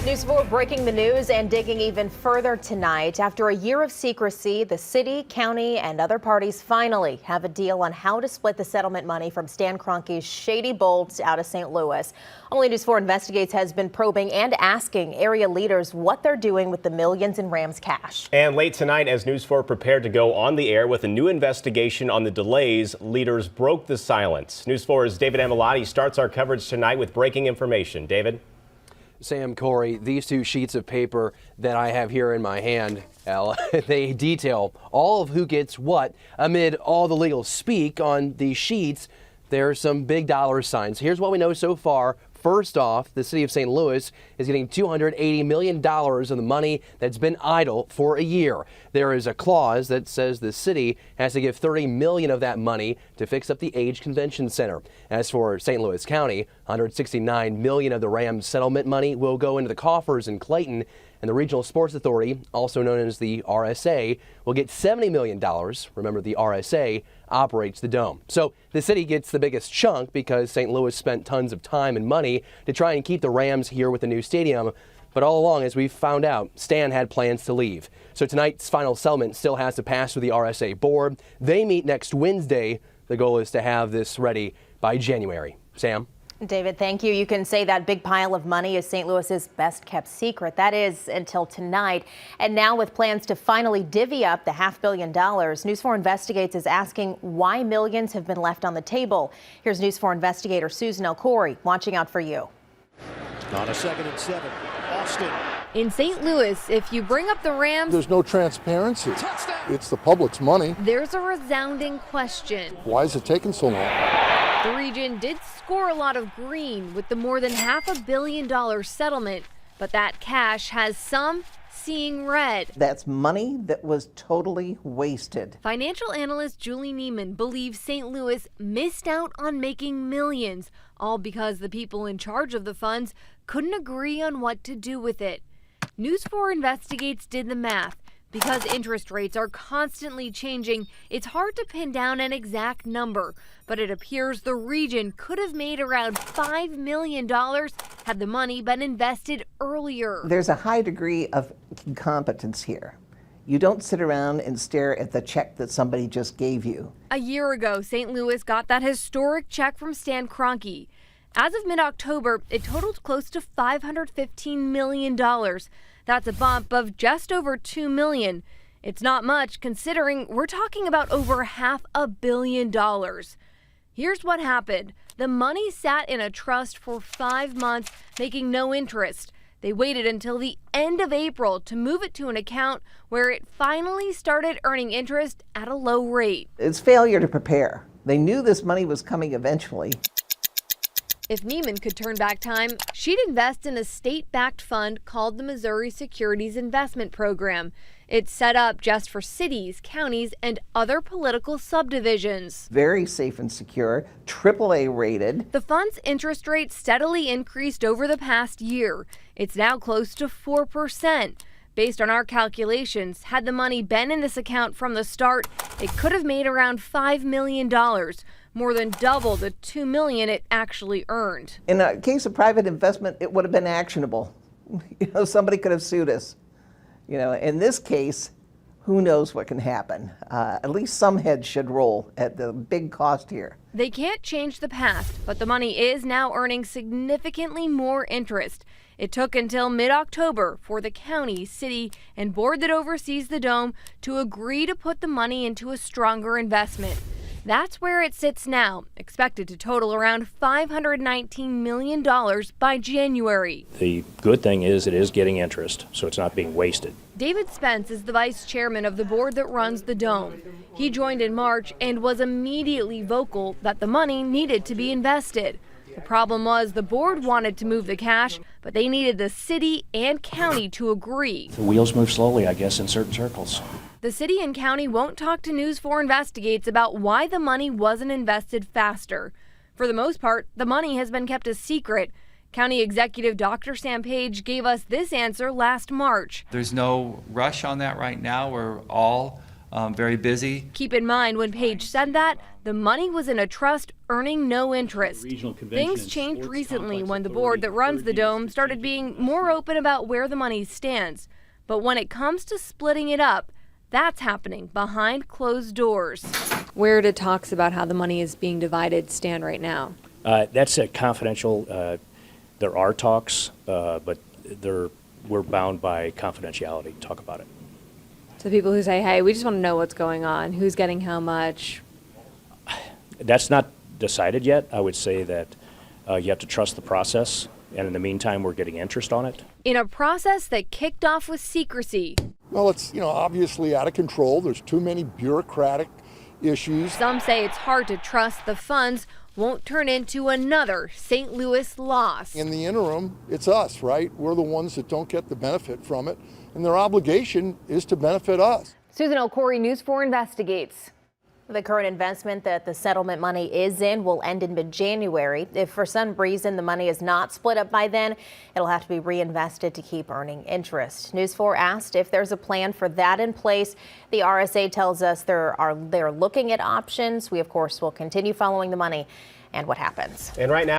News 4 breaking the news and digging even further tonight. After a year of secrecy, the city, county, and other parties finally have a deal on how to split the settlement money from Stan Kroenke's shady bolts out of St. Louis. Only News 4 Investigates has been probing and asking area leaders what they're doing with the millions in Rams cash. And late tonight, as News 4 prepared to go on the air with a new investigation on the delays, leaders broke the silence. News 4's David Amilotti starts our coverage tonight with breaking information. David? Sam, Corey, these two sheets of paper that I have here in my hand, they detail all of who gets what. Amid all the legal speak on these sheets, there are some big dollar signs. Here's what we know so far. First off, the city of St. Louis is getting $280 million of the money that's been idle for a year. There is a clause that says the city has to give $30 million of that money to fix up the Age Convention Center. As for St. Louis County, $169 million of the Rams settlement money will go into the coffers in Clayton. And the Regional Sports Authority, also known as the RSA, will get $70 million. Remember, the RSA operates the Dome. So the city gets the biggest chunk because St. Louis spent tons of time and money to try and keep the Rams here with the new stadium. But all along, as we've found out, Stan had plans to leave. So tonight's final settlement still has to pass through the RSA board. They meet next Wednesday. The goal is to have this ready by January. Sam? David, thank you. You can say that big pile of money is St. Louis's best kept secret. That is until tonight. And now with plans to finally divvy up the $500 million, News 4 Investigates is asking why millions have been left on the table. Here's News 4 investigator Susan Elkhoury watching out for you. On a 2nd and 7, Austin. In St. Louis, if you bring up the Rams, there's no transparency. Touchdown. It's the public's money. There's a resounding question. Why is it taking so long? The region did score a lot of green with the more than $500 million settlement, but that cash has some seeing red. That's money that was totally wasted. Financial analyst Julie Neiman believes St. Louis missed out on making millions, all because the people in charge of the funds couldn't agree on what to do with it. News 4 Investigates did the math. Because interest rates are constantly changing, it's hard to pin down an exact number, but it appears the region could have made around $5 million had the money been invested earlier. There's a high degree of incompetence here. You don't sit around and stare at the check that somebody just gave you. A year ago, St. Louis got that historic check from Stan Kroenke. As of mid-October, it totaled close to $515 million. That's a bump of just over $2 million. It's not much considering we're talking about over $500 million. Here's what happened. The money sat in a trust for 5 months, making no interest. They waited until the end of April to move it to an account where it finally started earning interest at a low rate. It's failure to prepare. They knew this money was coming eventually. If Neiman could turn back time, she'd invest in a state-backed fund called the Missouri Securities Investment Program. It's set up just for cities, counties, and other political subdivisions. Very safe and secure, AAA rated. The fund's interest rate steadily increased over the past year. It's now close to 4%. Based on our calculations, had the money been in this account from the start, it could have made around $5 million. More than double the $2 million it actually earned. In a case of private investment, it would have been actionable. Somebody could have sued us. In this case, who knows what can happen. At least some heads should roll at the big cost here. They can't change the past, but the money is now earning significantly more interest. It took until mid-October for the county, city, and board that oversees the Dome to agree to put the money into a stronger investment. That's where it sits now, expected to total around $519 million by January. The good thing is it is getting interest, so it's not being wasted. David Spence is the vice chairman of the board that runs the Dome. He joined in March and was immediately vocal that the money needed to be invested. The problem was the board wanted to move the cash, but they needed the city and county to agree. The wheels move slowly, I guess, in certain circles. The city and county won't talk to News 4 Investigates about why the money wasn't invested faster. For the most part, the money has been kept a secret. County Executive Dr. Sam Page gave us this answer last March. There's no rush on that right now. We're all very busy. Keep in mind, when Page said that, the money was in a trust earning no interest. Things changed recently when the board that runs the Dome started being more open about where the money stands. But when it comes to splitting it up, that's happening behind closed doors. Where do talks about how the money is being divided stand right now? That's confidential. There are talks, but we're bound by confidentiality to talk about it. So people who say, hey, we just want to know what's going on, who's getting how much? That's not decided yet. I would say that you have to trust the process, and in the meantime, we're getting interest on it. In a process that kicked off with secrecy. Well, it's, obviously out of control. There's too many bureaucratic issues. Some say it's hard to trust the funds won't turn into another St. Louis loss. In the interim, it's us, right? We're the ones that don't get the benefit from it, and their obligation is to benefit us. Susan O'Corey, News 4 investigates. The current investment that the settlement money is in will end in mid-January. If for some reason the money is not split up by then, it'll have to be reinvested to keep earning interest. News 4 asked if there's a plan for that in place. The RSA tells us they're looking at options. We, of course, will continue following the money and what happens. And right now,